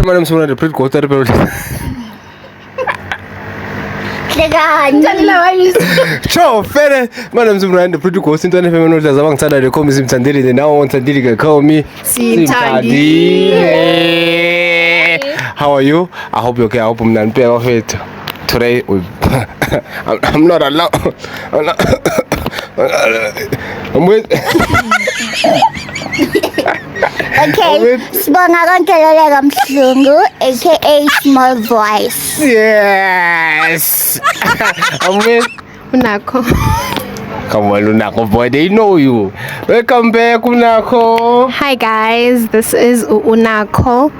my name is Muranda, pretty cool. Ciao, fere. My name is Muranda, pretty cool. Since when I'm not as long as they call me Simtandili, they now want to call me Simtandili. How are you? I hope you're okay. I hope I'm not perfect. Today, I'm not alone. I'm with. Okay, Sibonga konkeleleka Mhlungu, aka Small Voice. Yes. I'm with. Unako. Come on, Unako boy, they know you. Welcome back, Unako. Hi guys, this is Unako.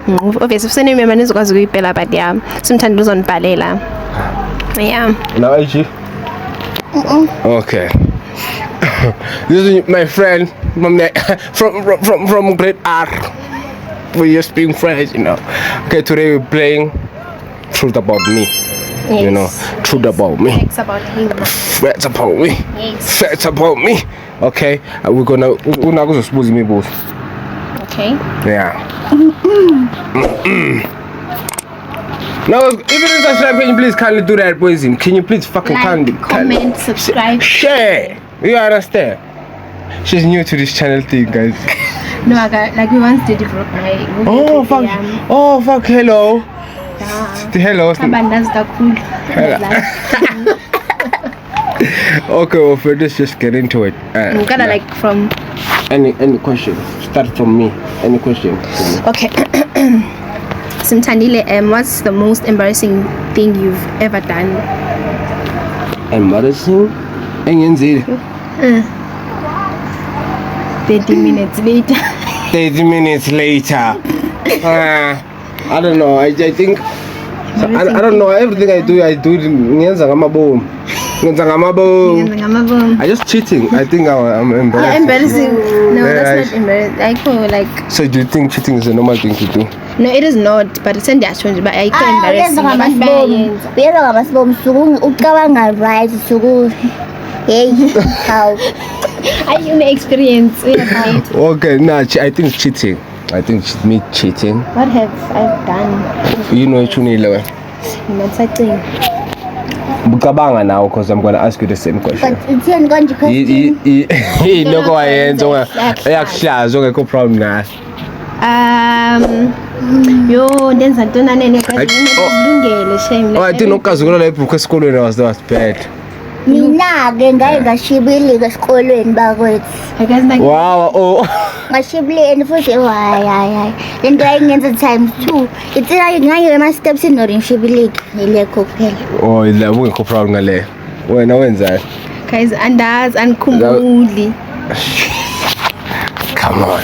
Obviously, if you remember, it's Pela, but yeah, sometimes it's on Balela. Yeah. Now, is she? Okay. This is my friend from grade R. We just being friends, you know. Okay, today we're playing Truth About Me. Yes. You know, Truth About Me. Facts about him. Facts about me. Yes. Facts about me. Okay, we're gonna go suppose me both. Okay. Yeah. Now, if you don't subscribe, can you please kindly do that, boys? Can you please fucking kindly comment, subscribe, share? You understand? She's new to this channel thing, guys. No, I got like we once did it for my. Oh fuck! Oh fuck! Hello. Hello. Kabandas da cool. Okay, well, let's just get into it. I'm gonna like from any question. Start from me. Any question? Okay. Simtandile, what's the most embarrassing thing you've ever done? Embarrassing? 30 minutes later. 30 minutes later. I don't know. I think I don't know. Everything I do I just cheating. I think I'm embarrassed. Yeah, embarrassing. No, that's not embarrassing. I call like. So do you think cheating is a normal thing to do? No, it is not. But it's in the actual. But I call embarrassing. Hey, how? I you may experience. Okay, nah. I think cheating. I think me cheating. What have I done? You know it's only Not something. Bukabanga now, because I'm gonna ask you the same question. But it's not going to question. No go ahead. Actually, go problem now. Yo, then Santona nene shame. Oh, I didn't know because like school when I was bad. Mina ke ngaye ngashibili esikolweni bakwethu. Wow, oh. Ngashibili futhi hayi. Lento ayengenza times 2. Ithi ngaye ema steps in ngishibili ngilekho kuphela. Oh, la ungekho proud ngale. Wena wenza. Guys, andazi anikhumbuli. Come on.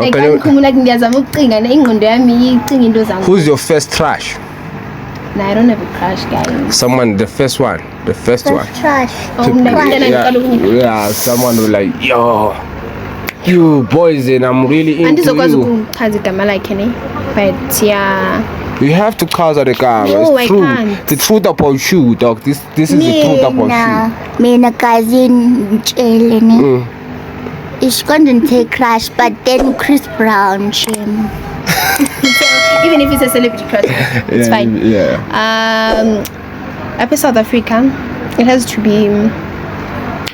Like ngiyazama ukucinga ingqondo yami icinga into zangu. Who's your first trash? No, I don't have a crush, guys. Someone, the first one. Trash. Yeah, someone who like, yo, you boys, and I'm really into you. But yeah. You have to cause the car. No, it's true. I can't. The truth about you, dog. This is the truth about you. Mina cousin Chelene. It's going to take crush, but then Chris Brown shame. Even if it's a celebrity crush, it's fine. Yeah. Up in South Africa, it has to be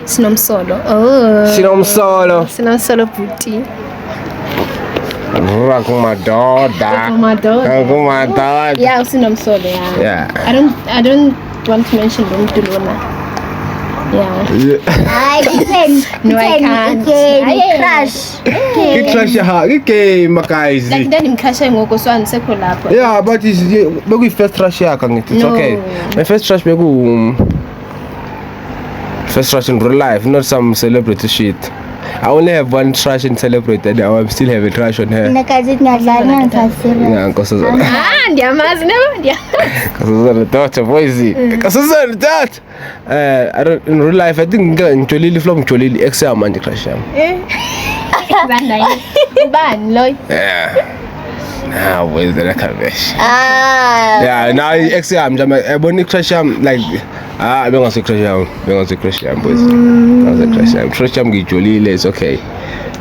Sinomsolo. Oh. Sinomsolo booty. Rock my daughter. Yeah, Sinomsolo. Yeah. I don't want to mention them to Lona. Yeah. I depend. No, I can't. Crush. Okay, Makazi. Like then him crush ngoko so ansekho lapho. Yeah, but it's maybe first trash yakhe it's okay. My first trash first trash in real life, not some celebrity shit. I only have one trash in celebrity and I still have a trash on her. Mina cousin ngadlala ngasira. Yeah, nkosazana. Ndiyamazi no. Nkosazana daughter boysy. Nkosazana daughter. I don't in real life I think ngijolile from ngijolile ex manje crush yami. Bani lo. Yeah. Nah, where's the rubbish? Ah. Yeah, now actually I'm when crush like I don't want to crush boys. Crush ngijolile, it's okay.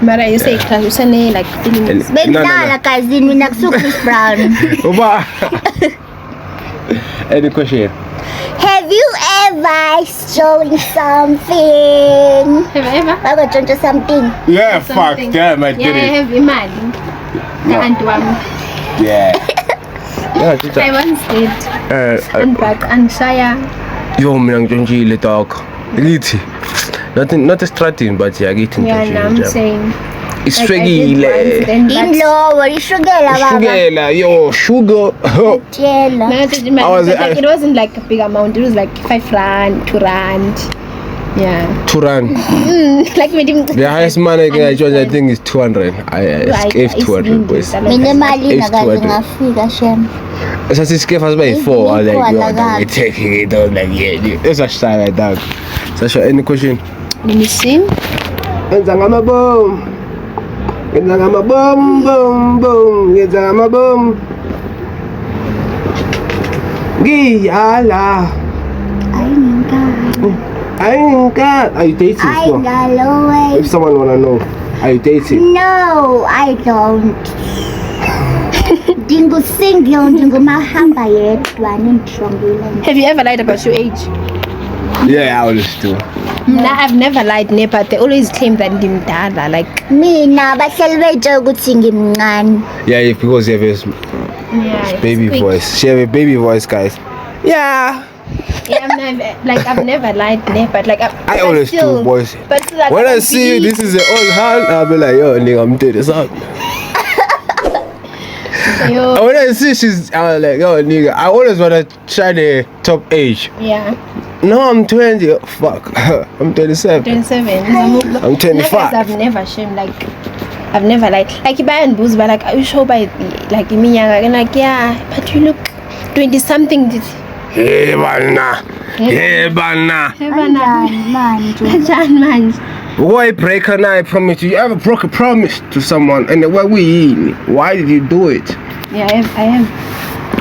Mara you say crush usane like feelings. Bendala kazini mina kusu Chris Brown. Oba. Any question? Have you ever stolen something? Have you ever? I got into something. Yeah, Something. fuck damn, I did Yeah, it. have imali. Kanti Yeah. Yeah, I once did. Handbag angishaya. Yo, mina ngitshontsile dog. Ngithi. Not a strategy, but yeah, ngithi Yeah, no, I'm ngitshontsile. saying. Iswekile. Inlowo ishukela baba. Shugela, yo, sugar. Tshela. It wasn't like a big amount. It was like 5 rand, 2 rand. Yeah. 2 rand. Like The highest money I think is 200. I gave 200 boys. Mina imali It's nakaze 200. ngafika shem. Sasisike fast by 4. I was like, yo, Ngikho I'm taking it. I was like, yeah, it's a shy like that. Sasha, any question? Let me see. Ngizanga boom. Ngizanga boom boom boom. Ngizanga boom. Giyala. Are you dating? I No. got away. If someone wanna know, are you dating? No, I don't. Dingo single, dingo mahamba yedwa nindrongile. Have you ever lied about your age? Yeah, I always do. Nah, I've never lied, but they always claim that ngimdala. Like, Mina bahleli betshela ukuthi ngimncane. Yeah, because you have a yeah, baby it's voice. She have a baby voice, guys. Yeah. Yeah, I've never lied, but like I always do, boys. But still, like, When I don't see you, believe- this is an old hand, I'll be like, yo, nigga, I'm doing this out. Yo, When I see she's, I'm like, yo, nigga, I always wanna try the top age. yeah, No, I'm 20. Oh, fuck, I'm 27. 27. I'm 25. Like, I've never shamed, like, I've never lied. Like, you buy and booze, but like, are you sure by like iminyaka? And like, yeah, but you look 20 something. Hey, banana. Hey, banana. Manje. Why break her now? I promise you. You ever broke a promise to someone and what we eat? Why did you do it? Yeah, I have.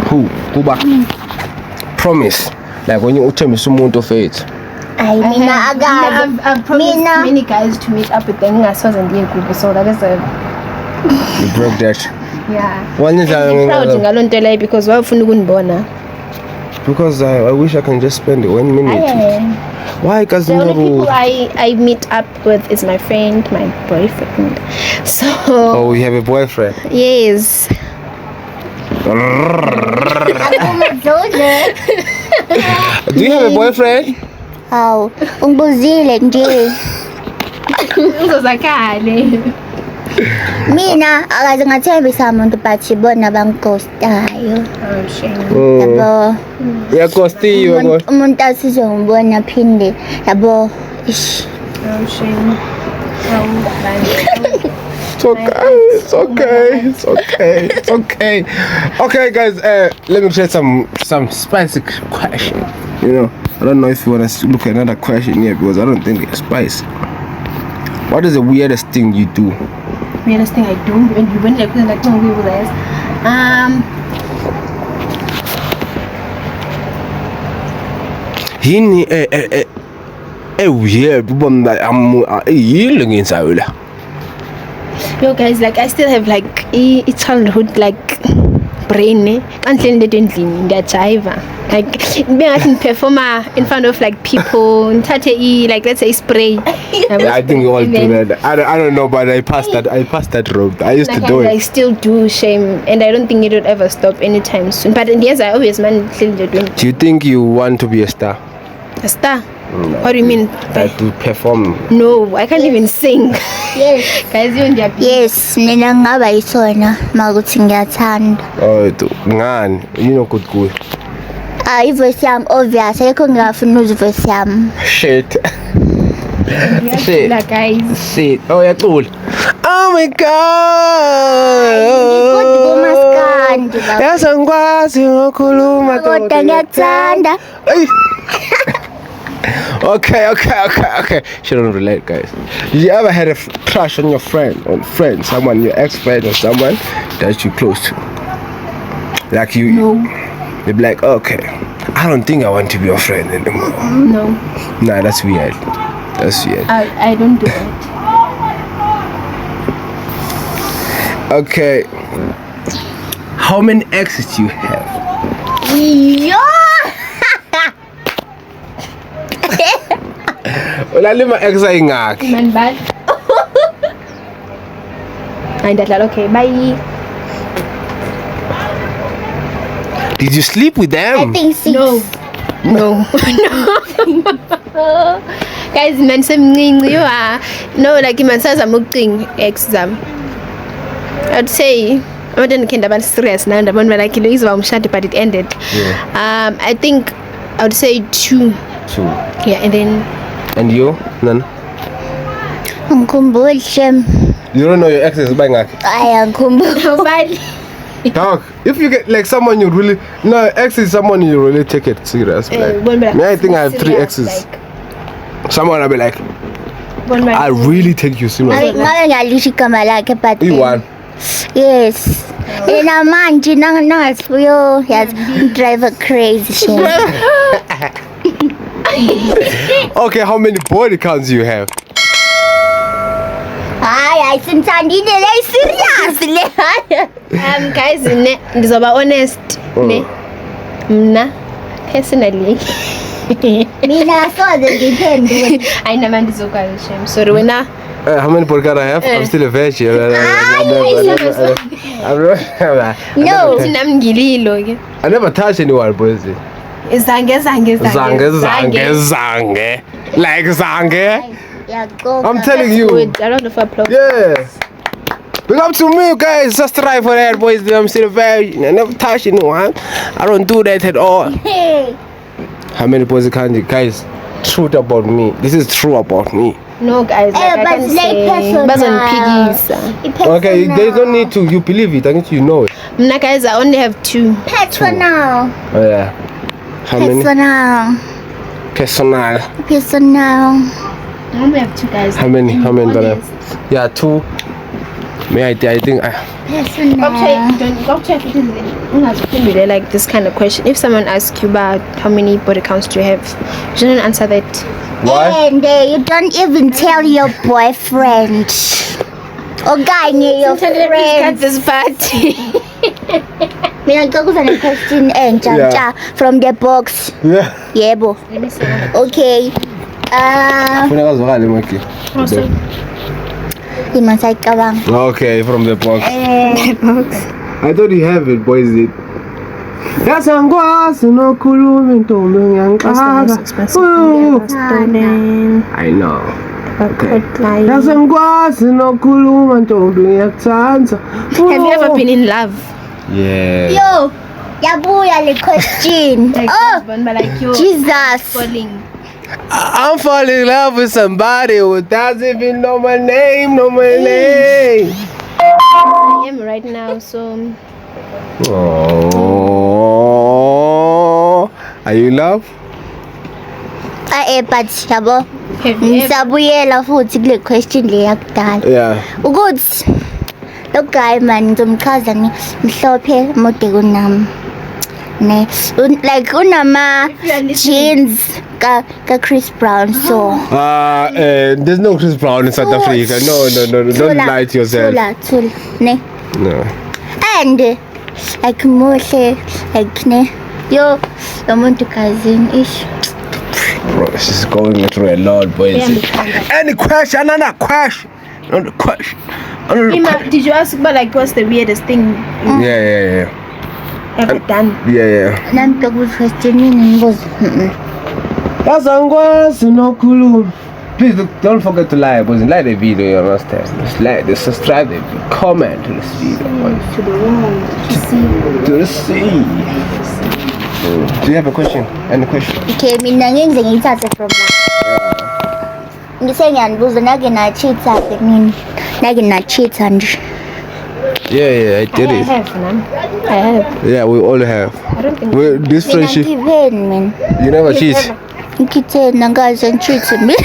Who? Go back. Promise. Like when you tell me someone to faith. Ay mina agazi. I've promised Mina. many guys to meet up with them. I saw them group, so that is a You broke that. yeah. One is I'm proud ngalonto leyo because wafuna ukunibona. because I wish I can just spend 1 minute. Why? Because The only people I meet up with is my friend, my boyfriend. So Oh, you have a boyfriend. yes. Do you have a boyfriend? Hawu, ungibuzile nje. Uzozakale. Mina akaze ngathembisa umuntu but bona bangighostayo. Oh shame. Yabo. Uyakhostiwe kodwa. Umuntu asizwe ngibona phinde yabo. Ish. Oh shame. It's okay. It's okay. It's okay. It's okay. Okay, guys. Let me share some spicy question. You know, I don't know if you want to look at another question here because I don't think it's spicy. What is the weirdest thing you do? Weirdest thing I do when you went like no we were there. Yini weird bomba yini ngenzayo la. Yo guys, like I still have like a childhood like brain. Can't learn the ending. They're jiva. Like being a performer in front of like people. Like let's say spray. Yeah, I think we all do that. I don't know, but I passed that road. I used to do I it. still do shame, and I don't think it would ever stop anytime soon. But yes, I always man till the doing Do you think you want to be a star? a star. What do you mean? Like to perform? No, I can't even sing. Yes. Guys, you and your Yes, mina ngaba yisona makuthi ngiyathanda. Oh, ngani? You know good. Ivoice yami obvious ayikho ngiyafuna uvoice yami. Shit. Shit. like guys. Shit. Oh, yacula. Oh my Ngikuthi god. kumaskandi baba. Yazi ngikwazi ukukhuluma Kodwa ngiyathanda. Ay. Okay. Shouldn't relate, guys. Did you ever had a crush on your friend, someone, your ex-friend, or someone that you close to? Like you, you'll be like, okay, I don't think I want to be your friend anymore. No, Nah, that's weird. That's weird. I don't do that. Okay. How many exes do you have? Yo! Ulalima ex ayingakhi. Man, bad. And that, okay, bye. Did you sleep with I them? think 6. No. No. Guys, man, something you are. No, like man says I'm looking exam. I'd say I didn't care about stress now. The one where like Louise was shut, but it ended. Yeah. I think I would say 2. 2. Yeah, and then And you? None? Ngikhumbule. You don't know your exes bayingakhi? Ayangikhumbule. nobody. Dog, if you get like someone you really ex is someone you really take it serious. Like, me, I think I have 3 exes. Like, Someone I'll be like, one I really take you serious. Ngake ngalisho igama lakhe but You won. yes. Yena manje nangasiyo yazi driver crazy shit. Okay, how many body counts do you have? Hayi simthandile le serious le. guys, ndizoba honest. Ne. Mna personally. Mina soze ngiphendule. Ayinama ndizokalisha. I'm sorry wena. How many body counts I have? I'm still a virgin. No. Thina mngililo ke. I never touch anyone, boys. Zange. Zange. Like zange. I'm telling you. Good. I don't know if I applause. Yeah. Big up to me, guys. Just try for that, boys. I'm still a virgin. I never touch anyone. I don't do that at all. Hey. How many body counts, guys? Truth about me. This is true about me. No guys, like, I but can like say personal. Buzz on piggies. Okay, they don't need to. You believe it. I need you know it. Mna guys, I only have 2. Personal. Oh yeah. How many? Personal. Personal. I only have 2 guys. How many? How many do I Honest. have? Yeah, 2. Me, I think. Personal. Go check it is like this kind of question. If someone asks you about how many body counts do you have, you shouldn't answer that. Why? And you don't even tell your boyfriend. Okanye your Cut friend. this party. Mina ngikuza ne question entsha Yeah. ntsha from the box. Yeah. Yebo. Let me see. Okay. Funeka azwakale Maki. Imasayicabanga. Okay, from the box. I thought you have it, boys. Yasangwazi nokhuluma intombi ngiyanqaka. I know. Okay. Yasangwazi nokhuluma intombi ngiyakuthanda. Have you ever been in love? Yeah. Yo, yabuya le question. Like Oh, husband, but like yo, Jesus. falling. I'm falling in love with somebody who doesn't even know my name, I am right now, so Oh, are you in love? But yabo. have you ever? Ngisabuyela futhi kule question le yakudala. Yeah. Ukuthi lo guy man ngizomchaza mhlophe mode kunami. Ne, like unama jeans ka Chris Brown so. There's no Chris Brown in South Africa. No. Don't lie to yourself. Thula, ne. No. And like muhle like ne. Yo, lo muntu cousin ish. Bro, she's going through a lot, boys. Any question? Another question. Another question. Ima, did you ask about like what's the weirdest thing Yeah. ever done? Yeah. Nami ku question ngibuza. Yasangwazi nokhuluma. Please don't forget to like, boys. Like the video, you understand? Just like, just subscribe, comment to this video, boys. To the world, to see. To the sea. Do you have a question? Any question? Okay, mina ngenze ngiyithathe from la. Ngise ngiyanibuza nake na cheat aphe mina. Nake na cheat nje. Yeah, I did I it. have, man. I have. Yeah, we all have. I don't think. This Mina friendship, ngiveni mina. you never cheat. Ngithe nangaze cheat mina.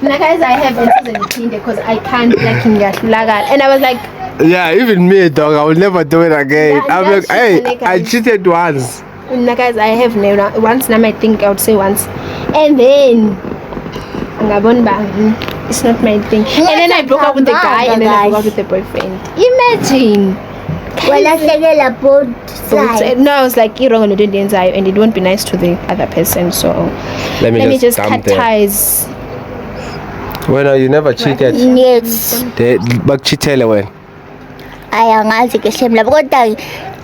Now, guys, I have in 2018 because I can't like in that lagal, and I was like, Yeah, even me, dog. I will never do it again. Yeah, I'm like, that's hey, just I cheated once. No, guys, I have never once. Now I think I would say once, and then it's not my thing. And then I broke up with the guy, and then I broke up with the boyfriend. Imagine. Well, I say both sides. No, I was like, you're wrong on the inside, and it won't be nice to the other person. So Let me just cut there. ties. Well, you never cheated. Yes. Bakchitele wena. Angazi ke shem lapho kodwa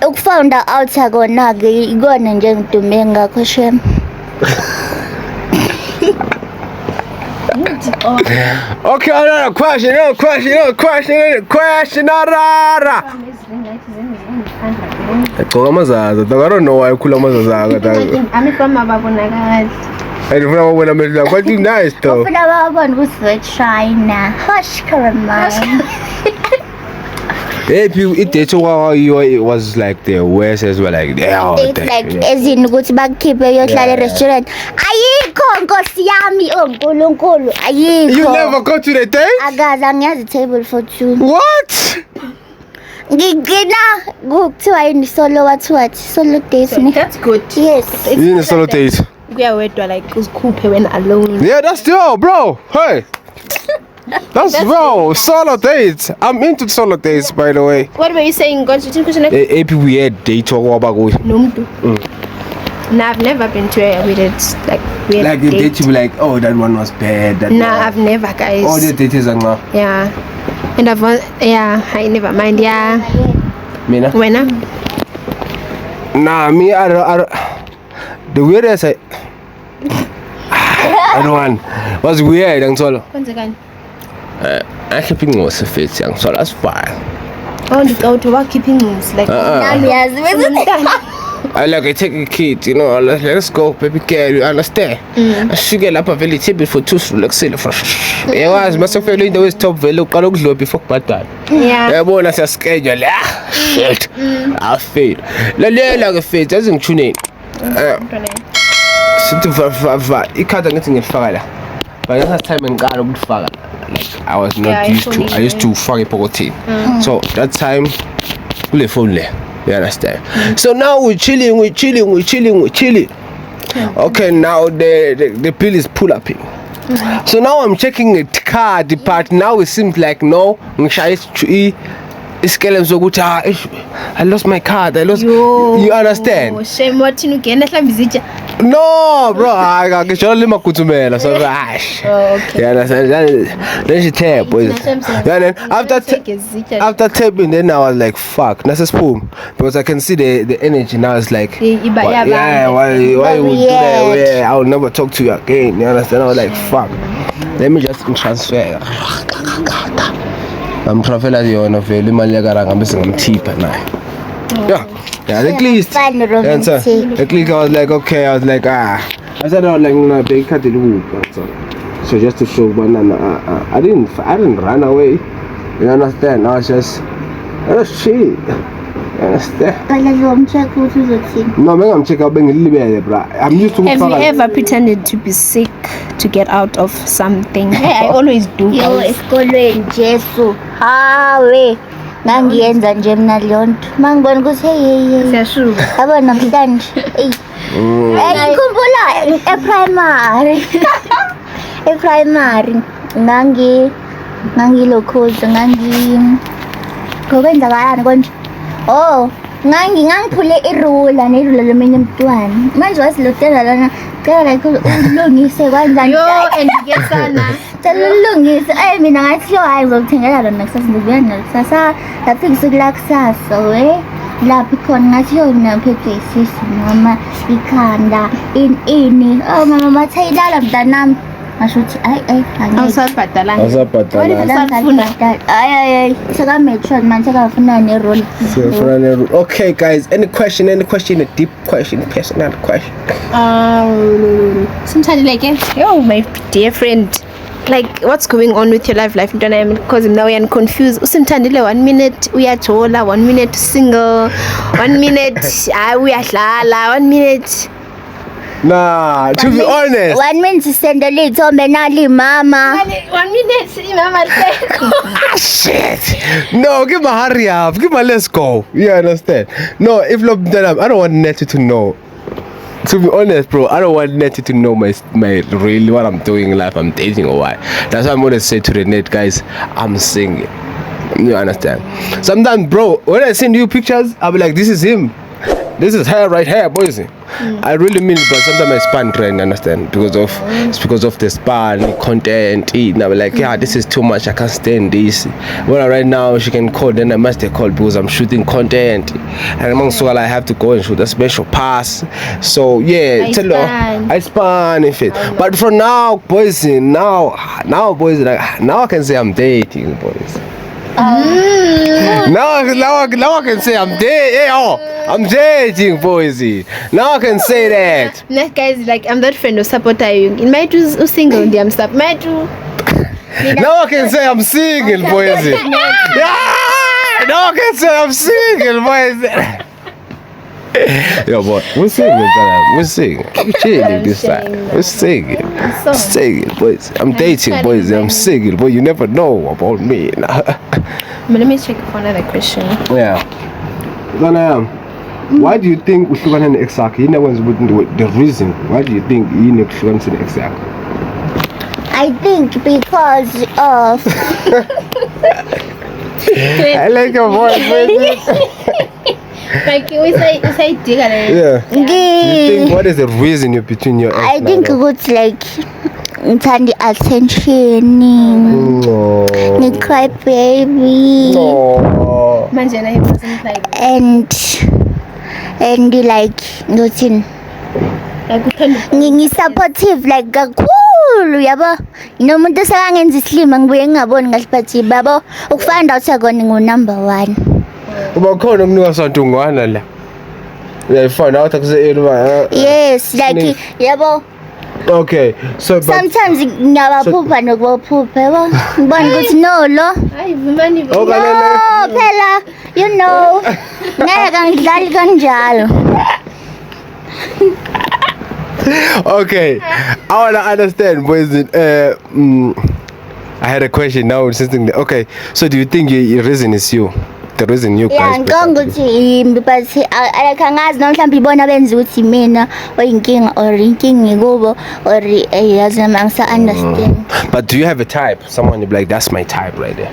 ukufound out akona ke ikona nje ngidume ngakho shem. Okay, another question. Rara. Gcoka amazaza. I don't know why ukhula amazaza akho. I'm from Ababonakali. Ayifuna ukubona amehlo akho. Quite nice though. Ufuna babona ukuthi China. Hush Karama. Hey, it was like the worst as well. Like, It's like as in ukuthi bakukhiphe yohlala restaurant. Ayikho nkosi yami onkulunkulu. Ayikho. You never go to the date? Akaze angiyazi table for two. What? Ngigcina kuthiwa yini solo solo date ne. That's good. Yes. You in a solo date? Kuyawedwa like uzikhuphe when alone. Yeah, that's bro. Hey. That's bro. Solo dates. I'm into solo dates, by the way. What were you saying? God, you think People we had date or what about No. No, I've never been to a weird like the date you be like, oh, that one was bad. No, I've never, guys. All the dates are now. Yeah. And I never mind. Yeah. Mina? When? Nah, me, I don't. The weirdest I don't want was weird and solo. Once again. I keeping was a fit young, so that's fine. Oh, you go to work keeping moves like. I take a kid, you know, let's go, baby girl, you understand? I should get up a very table for two like silver. Yeah, I was myself in the top value, Kaloglo before that. Yeah. I want us a schedule. Shit. I fail. Like a face doesn't tune in. It can't anything in Fagala. But that time in God would Fagala. Like, I was not used to. I used to fuck a pocket. So that time, we live only. You understand? So now we're chilling. Okay, now the bill is pull up. So now I'm checking the car part. Now it seems like no. I lost my card. You understand? Shame what you get. No, bro. I got to only my kutumela. So rash. Okay. You understand? Then she tape. Then after taping, then I was like, fuck. That's a spoon because I can see the energy now. It's like, why you would do that? Yeah, I'll never talk to you again. You understand? I was like, fuck. Let me just transfer. I'm traveling here on a very mallegarang. I'm missing cheap at night. Yeah, at least. At least I was like, okay. I was like, I said, I was like, no, they cut the wood. So just to show, but I didn't run away. You understand? I was just, shit. You understand? No, I'm checking out being a little bit, bro. I'm used to. Have you ever pretended to be sick to get out of something? Hey, I always do. Yo, esikolweni Jesu. Hawe. Ngangiyenza nje mina leyo nto. Mangibona ukuthi hey. Siyashuka. Yabona mntanje. Hey. Ngikhumbula e-primary. E-primary ngangilokhoza ngokwenzakalani konje. Oh, ngangiphule irula nerula leminye umntwana. Manje wasilotela lana. Like ulungise kanjani? Yo, and ngesana. Ulungise. Mina ngathi yo hayi ngizokuthengela lona kusasa ngizobuyana kusasa. Lapho kula kusasa we. Lapho khona ngathi yo naphethwe isisu noma ikhanda ini. Oh mama mathayilala mntanami. Masho uthi awusabhadalanga. Ay saka make sure manje akafuna ne roll. Okay guys, any question, a deep question, personal question. Sometimes like, yo my dear friend, like what's going on with your life because now we are confused. Usimthandile 1 minute uyajola, 1 minute single, 1 minute uyadlala, 1 minute Nah, to be honest. 1 minute sisendele ithombe nali mama. 1 minute, mama. Shit. No, give my hurry up. Give my let's go. You understand? No, if I don't want Nettie to know. To be honest, bro, I don't want Nettie to know my really what I'm doing in life. I'm dating or what. That's why I'm gonna say to the net, guys, I'm single. You understand? Sometimes, bro, when I send you pictures, I'll be like, this is him. This is her right here, boys. I really mean it, but sometimes I span trend, understand? It's because of the span content. And I'm like, yeah, this is too much. I can't stand this. Well, right now she can call, then I must call because I'm shooting content, and among so I have to go and shoot a special pass. So yeah, I span if it. But for now, boys, now boys, like now I can say I'm dating, boys. Now I can say I'm I'm dating, boys. Now I can say that. That guys, like I'm that friend who support you. In my two single, I'm stop. My two. Now I can say I'm single, boys. Yeah! Now I can say I'm single, boys. Yo, boy, we're single, brother. We're single. We're chilling this time. We're single. Single, boys. I'm dating, boys. I'm single, boy. You never know about me. But let me check for another question. Yeah. Why do you think we should an exact? You know the reason. Why do you think you need to an exact? I think because of I like your voice. Like we say digger. Yeah. Do you think what is the reason you're between your ex? I think it's like the attention. No. Cry baby. No. Manjana he wasn't like and like nothing. Supportive like kakhulu yabo nomuntu sekangenza islima ngibuye ngingaboni ngahliphathi babo ukufanda uthakona ngu-number 1 uba khona umnika santungwana la uyayifanda wathi akuse yes like yabo. Okay, so sometimes ngiyabaphupha nokubaphupha yabo ngibona ukuthi no lo hayi vumani no phela you know ngeke ngidlali kanjalo. Okay, I wanna understand, boys. I had a question now. Okay, so do you think your reason is you? The reason you guys? Yeah, ngikuthi but akangazi noma mhlawumbe ibona benza ukuthi mina oyinkinga or inkinga ikubo or yazi noma ngisa understand. But do you have a type? Someone you be like, that's my type right there.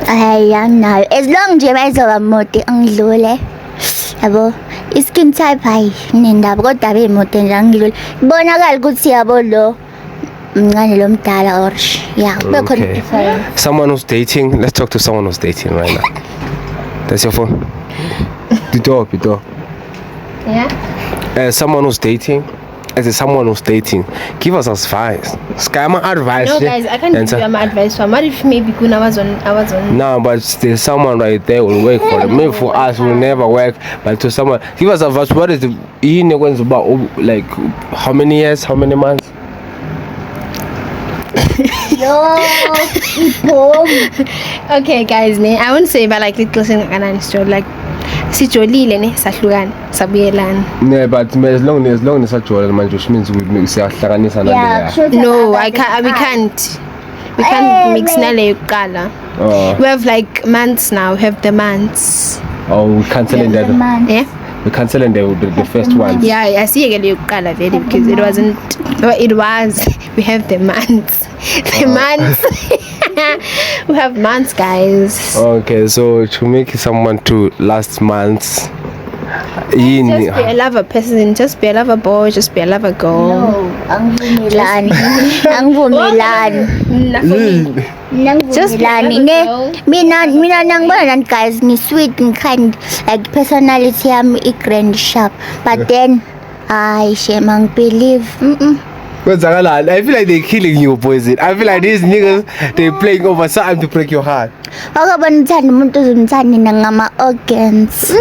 Hayi anginayo. As long nje mayizoba mode angidlule. Yabo, skin type hayi nendaba kodwa abe mode nje angidlule. Ibonakala ukuthi yabo lo mncane lo mdala or yeah, okay. Someone who's dating. Let's talk to someone who's dating right now. That's your phone. The door. Yeah. Someone who's dating. As someone who's dating, give us advice. Scammer advice. No, guys, I can't give you my advice. What if maybe I was on. No, but there's someone right there will work for them. Maybe for us, will never work. But to someone, give us advice. What is the about? Like how many years? How many months? Okay, guys, I won't say about like little thing like sijolile ne sahlukana sabuyelana. Yeah, but as long as sajolile manje which means we siyahlanganisa nale. No, we can't mix nale yokuqala. We have like months now. We have the months. Oh, we canceling that. Yeah. We canceling the first one. Yeah, I see again yokuqala very because it wasn't. It was. We have the months. The months. We have months, guys. Okay, so to make someone to last months. Just be a lover person, just be a lover boy, just be a lover girl. No, angvumelani. Mina nangibona guys ni sweet and kind like personality yami grand sharp but then I shame and believe I feel like they're killing you, boys. I feel like these niggas, they're playing over something to break your heart. Akabona uthanda umuntu uzumthanda ngama organs.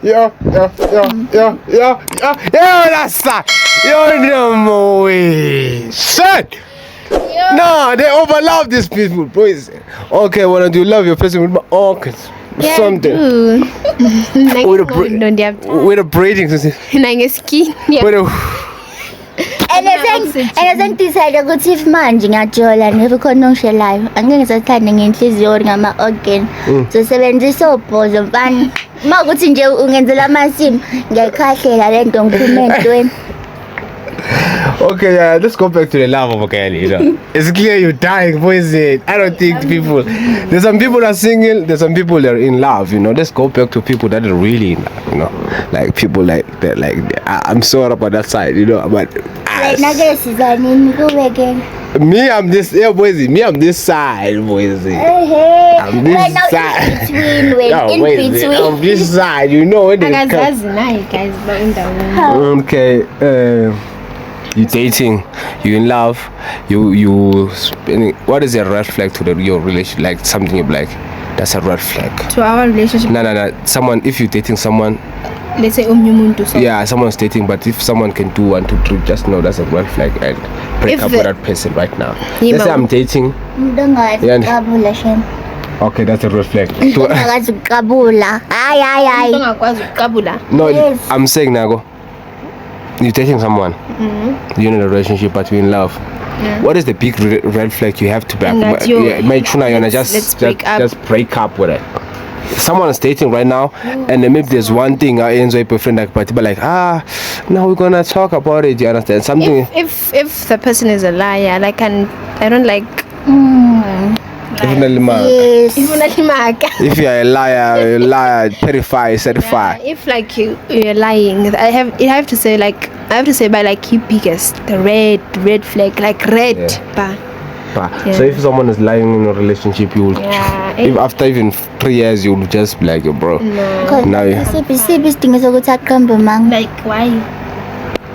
Yeah, that's that. No way. Shit. No, they overlove these people, boys. Okay, when do you love your person with my organs? Yeah, something. Like with a braiding. Skin. and sengidecide ukuthi if manje ngiyajola never khona ongishelayo angeke ngisathande ngenhliziyo ngama-organ zosebenzisa obhozo mfana uma ukuthi nje ungenzela amasimu ngiyayikhahlela le nto ngiphume entweni. Okay, yeah, let's go back to the love of a girl, you know. It's clear you're dying, boys. I don't think people... There's some people that are single, there's some people that are in love, you know. Let's go back to people that are really in love, you know. Like people like that, like... I'm sorry about that side, you know, but... Me, I'm this... Yeah, boys, me, I'm this side, boys. I'm this side. In between. I'm this side, you know. Okay, you dating, you in love, you spending. What is a red flag to your relationship? Like something you like, that's a red flag. To our relationship. No. Someone, if you're dating someone, let's say yeah, someone's dating, but if someone can do 1, 2, 3, just know that's a red flag and break up with that person right now. Let's say I'm dating. Okay, that's a red flag. No, Yes. I'm saying Nago. You're dating someone. You're in a relationship, but you're in love. Yeah. What is the big red flag you have to back? Just break up with it. Someone is dating right now, and then maybe there's one thing I enjoy boyfriend like, but like, now we're gonna talk about it. You understand something? If the person is a liar, like, and I don't like. Yes. If you're a liar, certified. If like you're lying, I have to say by like you biggest the red flag, like red. Yeah. So if someone is lying in a relationship, you will. Yeah. If after even 3 years, you'll just be like, bro. No. Now Like why?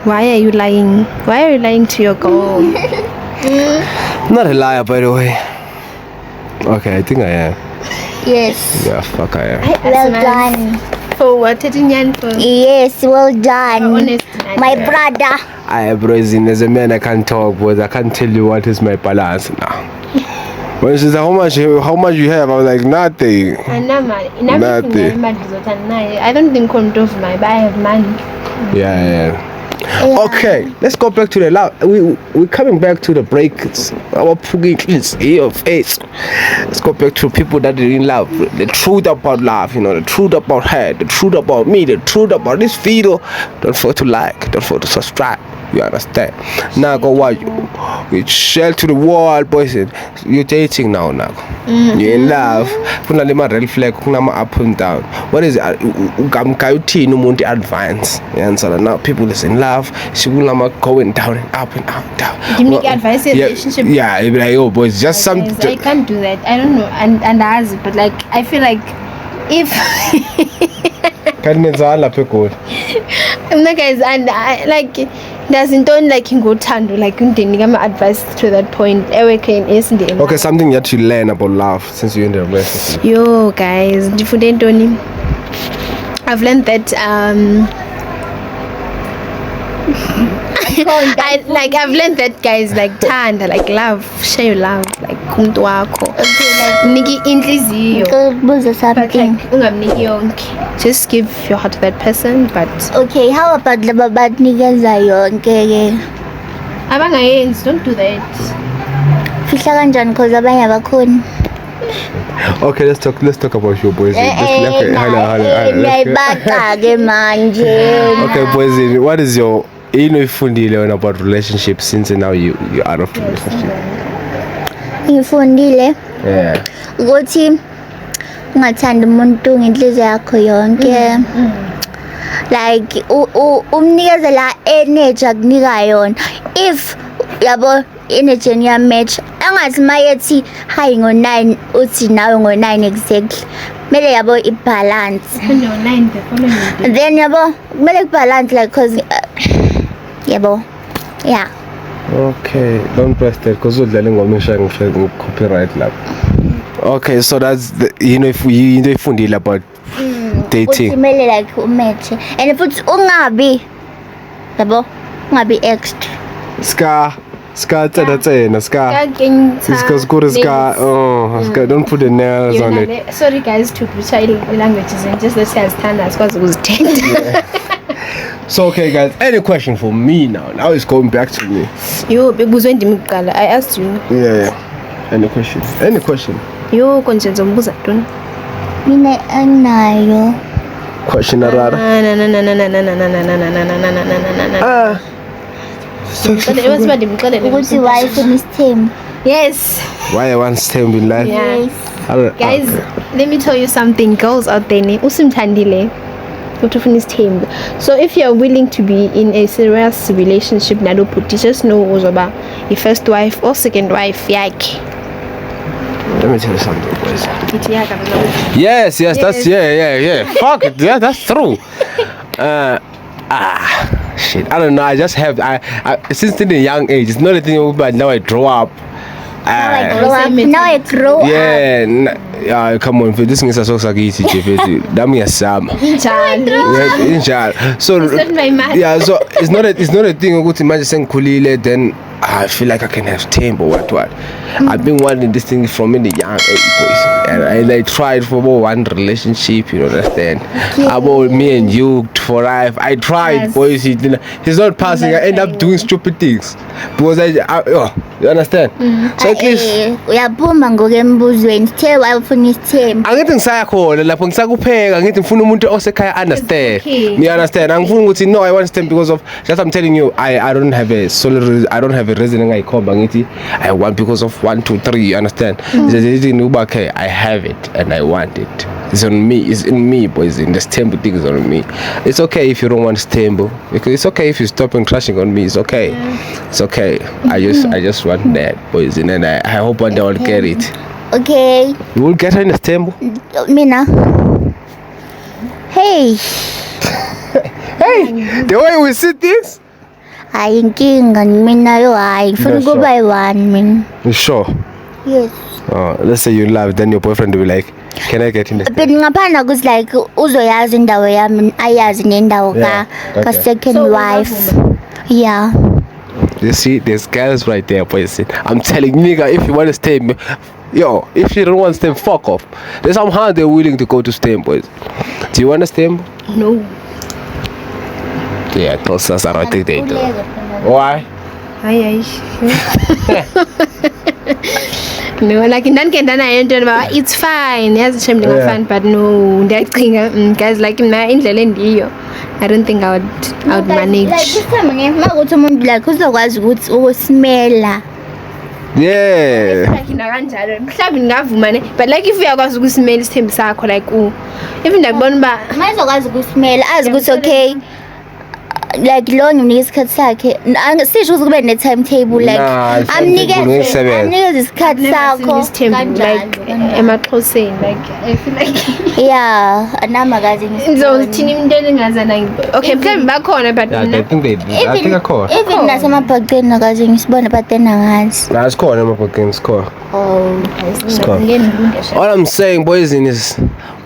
Why are you lying? Why are you lying to your girl? I'm not a liar, by the way. Okay, I think I am. Yes. Yeah, fuck, I am. Well done. For what? Yes, well done. Honest. My brother. Bro, as a man, I can't talk, but I can't tell you what is my balance now. When she said, how much you have? I was like, nothing. Nothing. I don't think control of my, but I have money. Yeah. Okay, let's go back to the love. We're coming back to the break. Our face. Let's go back to people that are in love. The truth about love, you know, the truth about her, the truth about me, the truth about this video. Don't forget to like, don't forget to subscribe. You understand? Now go watch you shell to the wall, boys. You're dating now. You're in love. Kuna lima red flag, kuna ma up and down. What is it? Ugamkayuti no monte advance. You understand? Now people is in love. She will not going down and up and down. Give me advice in relationship. Yeah, it'll be like, oh boys, just something. I can't do that. I don't know. And as but like I feel like if Can people. guys, and I like doesn't like go tando like my advice to that point. Okay, something that you learn about love since you're in the relationship. Yo guys, I've learned that I've learned that guys like tanda, like love, share your love, like umuntu wakho. Niki inhliziyo. Just give your heart to that person, but okay, how about laba banikeza yonke? Abangayenzi, don't do that. Fihla kanjani because abanye abakhona. Okay, let's talk about your boys. Okay, boys, what is your ifundile about relationships since now you out of the relationship? Ifundile Yeah. ukuthi ungathanda umuntu ngenhliziyo yakho yonke. Like umnikeze la energy akunika yona. If yabo energy ya match angathi mayethi hayi ngo9 uthi nawe ngo9 exactly. Mele yabo ibalance. Then yabo mele ibalance like cause yabo. Yeah. Okay, don't press that because udlala ingoma eshaya copyright lapho. Okay, so that's the, if we ifundile about dating. Uthimele like umatch and futhi ungabi yabo ungabi extra. Ska tsena ska don't put the nails on it. Sorry guys to butcher languages and just let's say standards because it was 10. So okay, guys. Any question for me now? Now it's going back to me. Yo, bekuzwe ndimi kuqala. I asked you. Yeah. Any question? Any question? Yo, konje ngizombuza ntoni? Mina anayo. Question rara. Ah. Ukuthi why ufuna isithembu? Yes. Why I want stem in life? Yeah. Yes. Guys, let me tell you something. Girls out there, usimthandile. Utufuna isithembu. So if you're willing to be in a serious relationship nalo puti, just know uzoba your first wife or second wife yakhe. Let me tell you something, boys. Ithi yakhe nalo. Yes, that's yeah. Fuck it, yeah, that's true. Shit. I don't know. I just have I since in a young age. It's not a thing about now. I grow up. Now I grow up. Yeah, come on. This thing is so sagiti, Jeff. Damn ya Sam. Injal. So yeah, so it's not a thing. Go to imagine saying kulile, then I feel like I can have tempo. What? I've been wanting this thing from in the young age, boys, and I tried for one relationship. You understand? About me and you for life. I tried, boys. He's not passing. I end up doing stupid things because you understand? So at least uyaphuma ngokembuzweni sithe wayefuna isithembu. angithi ngisayakhona lapho ngisakupheka ngithi ngifuna umuntu osekhaya understand. You understand? Angifuni ukuthi no I want them because of just I'm telling you I don't have a solid reason, I don't have a reason engayikhomba ngithi I want because of 1 2 3 you understand? Okay, I have it and I want it. It's on me, it's in me, boys. In the stembo thing is on me. It's okay if you don't want stembo. It's okay if you stop and crashing on me. It's okay. It's okay. I just want that, boys, and then I hope one day I'll get it. Okay. You will get her in the stembo? Mina. Hey. Hey, the way we see things. Ayinkinga mina yo hayi ngifuna Sure. kuba yi-one mina. You sure? Yes. Let's say you love, then your boyfriend will be like, can I get in the But ngaphandle ukuthi like uzoyazi indawo yami ayazi nendawo ka second So, wife. Yeah. You see, there's girls right there, boys. I'm telling you, nigga, if you want to stay, yo, if you don't want to stay, fuck off. There's somehow they're willing to go to stay, boys. Do you want to stay? No. Yeah, those are I think they do. Why? Hayi. No, like ndandikenda nayo into yoba it's fine. Yazi shem ndingafani but no, ndiyacinga guys like mina indlela endiyo. I don't think I would manage. Like kusemane makuthi umuntu like uzokwazi ukuthi ukusmela. Yeah. Like kanjalo. Mhlawumbe ngavuma ne but like if uyakwazi ukusimela isithembu sakho like even ndakubona uba Mayizokwazi ukusmela azi ukuthi okay. Like lo ngimnika isikhathi sakhe angisisho ukuthi kube ne timetable like amnikeze isikhathi sakho like emaxhoseni like I feel like yeah anamakazi ngizothini into engazana okay mhlawumbe bakhona but Yeah, I think they do. I think I call. even nasemabhaqeni akaze ngisibone but then angazi Nah, it's called. I'm up against call. oh All I'm saying, boys, is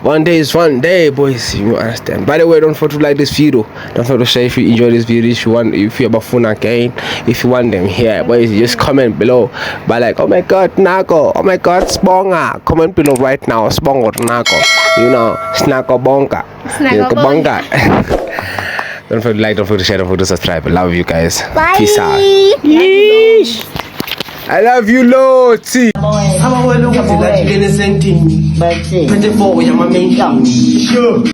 one day is one day, boys. You understand? By the way, don't forget to like this video. Don't forget to share if you enjoy this video. If you want, if you're about phone again, if you want them here, boys, just comment below. But like, oh my God, Nako. Oh my God, Sponga. Comment below right now, Spong or Nako. You know, Snako Bonga. Snako Bonga. Don't forget to like, don't forget to share, don't forget to subscribe. I love you guys. bye Peace out. I love you, Lottie. I'm a well look at it like you're in a sentence. But 24, you're my main. Sure.